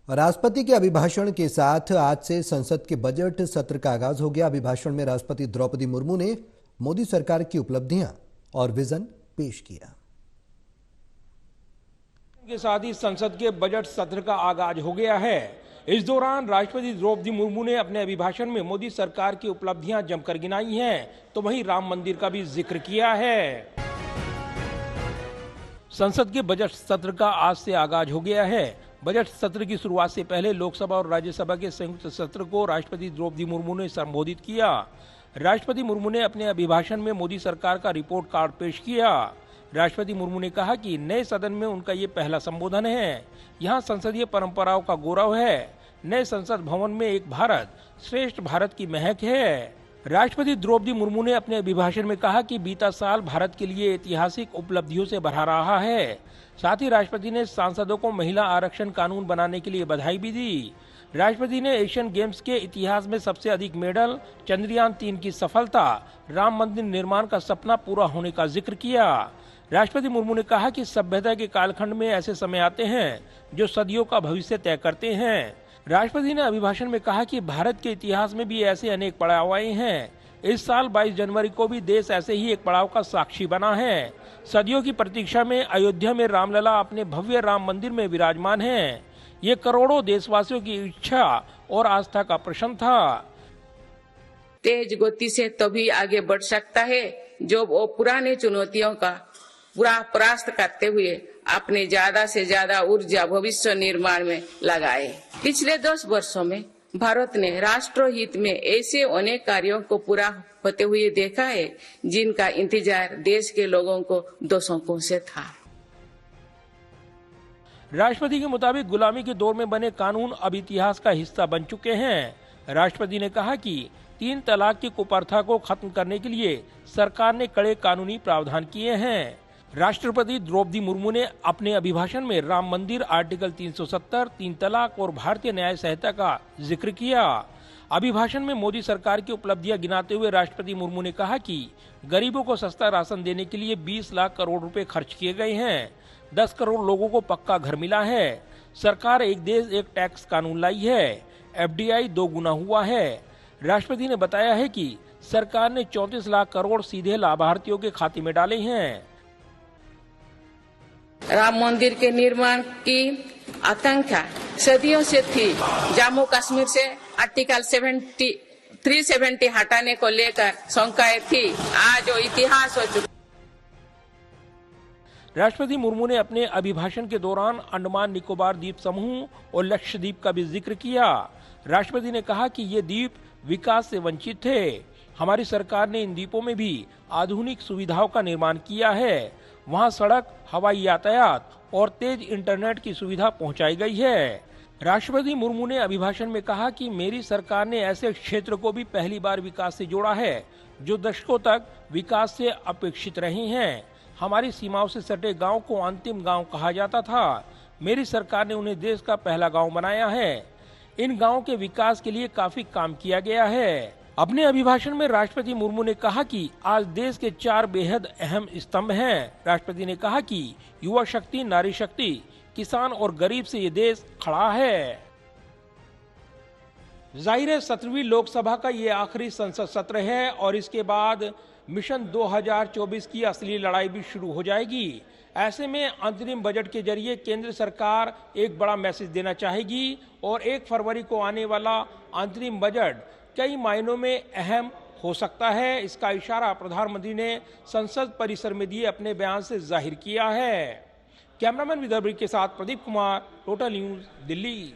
राष्ट्रपति के अभिभाषण के साथ आज से संसद के बजट सत्र का आगाज हो गया। अभिभाषण में राष्ट्रपति द्रौपदी मुर्मू ने मोदी सरकार की उपलब्धियां और विजन पेश किया। के साथ ही संसद के बजट सत्र का आगाज हो गया है। इस दौरान राष्ट्रपति द्रौपदी मुर्मू ने अपने अभिभाषण में मोदी सरकार की उपलब्धियां जमकर गिनाई हैं, तो वहीं राम मंदिर का भी जिक्र किया है। संसद के बजट सत्र का आज से आगाज हो गया है। बजट सत्र की शुरुआत से पहले लोकसभा और राज्यसभा के संयुक्त सत्र को राष्ट्रपति द्रौपदी मुर्मू ने संबोधित किया। राष्ट्रपति मुर्मू ने अपने अभिभाषण में मोदी सरकार का रिपोर्ट कार्ड पेश किया। राष्ट्रपति मुर्मू ने कहा कि नए सदन में उनका ये पहला संबोधन है। यहाँ संसदीय परंपराओं का गौरव है। नए संसद भवन में एक भारत श्रेष्ठ भारत की महक है। राष्ट्रपति द्रौपदी मुर्मू ने अपने अभिभाषण में कहा कि बीता साल भारत के लिए ऐतिहासिक उपलब्धियों से भरा रहा है। साथ ही राष्ट्रपति ने सांसदों को महिला आरक्षण कानून बनाने के लिए बधाई भी दी। राष्ट्रपति ने एशियन गेम्स के इतिहास में सबसे अधिक मेडल, चंद्रयान 3 की सफलता, राम मंदिर निर्माण का सपना पूरा होने का जिक्र किया। राष्ट्रपति मुर्मू ने कहा कि सभ्यता के कालखंड में ऐसे समय आते हैं जो सदियों का भविष्य तय करते हैं। राष्ट्रपति ने अभिभाषण में कहा कि भारत के इतिहास में भी ऐसे अनेक पड़ाव आए हैं। इस साल 22 जनवरी को भी देश ऐसे ही एक पड़ाव का साक्षी बना है। सदियों की प्रतीक्षा में अयोध्या में रामलला अपने भव्य राम मंदिर में विराजमान हैं। ये करोड़ों देशवासियों की इच्छा और आस्था का प्रश्न था। तेज गति से तभी आगे बढ़ सकता है जो वो पुराने चुनौतियों का पूरा परास्त करते हुए अपने ज्यादा से ज्यादा ऊर्जा भविष्य निर्माण में लगाए। पिछले 10 वर्षों में भारत ने राष्ट्र हित में ऐसे अनेक कार्यों को पूरा होते हुए देखा है जिनका इंतजार देश के लोगों को दशकों से था। राष्ट्रपति के मुताबिक गुलामी के दौर में बने कानून अब इतिहास का हिस्सा बन चुके हैं। राष्ट्रपति ने कहा कि 3 तलाक की कुप्रथा को खत्म करने के लिए सरकार ने कड़े कानूनी प्रावधान किए हैं। राष्ट्रपति द्रौपदी मुर्मू ने अपने अभिभाषण में राम मंदिर, आर्टिकल 370, 3 तलाक और भारतीय न्याय संहिता का जिक्र किया। अभिभाषण में मोदी सरकार की उपलब्धियां गिनाते हुए राष्ट्रपति मुर्मू ने कहा कि गरीबों को सस्ता राशन देने के लिए 20 लाख करोड़ रुपए खर्च किए गए हैं। 10 करोड़ लोगों को पक्का घर मिला है। सरकार एक देश एक टैक्स कानून लाई है। FDI 2 गुना हुआ है। राष्ट्रपति ने बताया है कि सरकार ने 34 लाख करोड़ सीधे लाभार्थियों के खाते में डाले हैं। राम मंदिर के निर्माण की आकांक्षा सदियों से थी। जम्मू कश्मीर से आर्टिकल 370 हटाने को लेकर शंकाएं थी। आज वो इतिहास हो चुका। राष्ट्रपति मुर्मू ने अपने अभिभाषण के दौरान अंडमान निकोबार द्वीप समूह और लक्षद्वीप का भी जिक्र किया। राष्ट्रपति ने कहा कि ये द्वीप विकास से वंचित थे। हमारी सरकार ने इन द्वीपों में भी आधुनिक सुविधाओं का निर्माण किया है। वहां सड़क, हवाई यातायात और तेज इंटरनेट की सुविधा पहुंचाई गई है। राष्ट्रपति मुर्मू ने अभिभाषण में कहा कि मेरी सरकार ने ऐसे क्षेत्र को भी पहली बार विकास से जोड़ा है जो दशकों तक विकास से अपेक्षित रहे हैं। हमारी सीमाओं से सटे गांव को अंतिम गांव कहा जाता था। मेरी सरकार ने उन्हें देश का पहला गांव बनाया है। इन गांवों के विकास के लिए काफी काम किया गया है। अपने अभिभाषण में राष्ट्रपति मुर्मू ने कहा कि आज देश के 4 बेहद अहम स्तंभ हैं। राष्ट्रपति ने कहा कि युवा शक्ति, नारी शक्ति, किसान और गरीब से ये देश खड़ा है। जाहिर है 17वीं लोकसभा का ये आखिरी संसद सत्र है और इसके बाद मिशन 2024 की असली लड़ाई भी शुरू हो जाएगी। ऐसे में अंतरिम बजट के जरिए केंद्र सरकार एक बड़ा मैसेज देना चाहेगी और 1 फरवरी को आने वाला अंतरिम बजट कई मायनों में अहम हो सकता है। इसका इशारा प्रधानमंत्री ने संसद परिसर में दिए अपने बयान से जाहिर किया है। कैमरामैन विदर्भ के साथ प्रदीप कुमार, टोटल न्यूज, दिल्ली।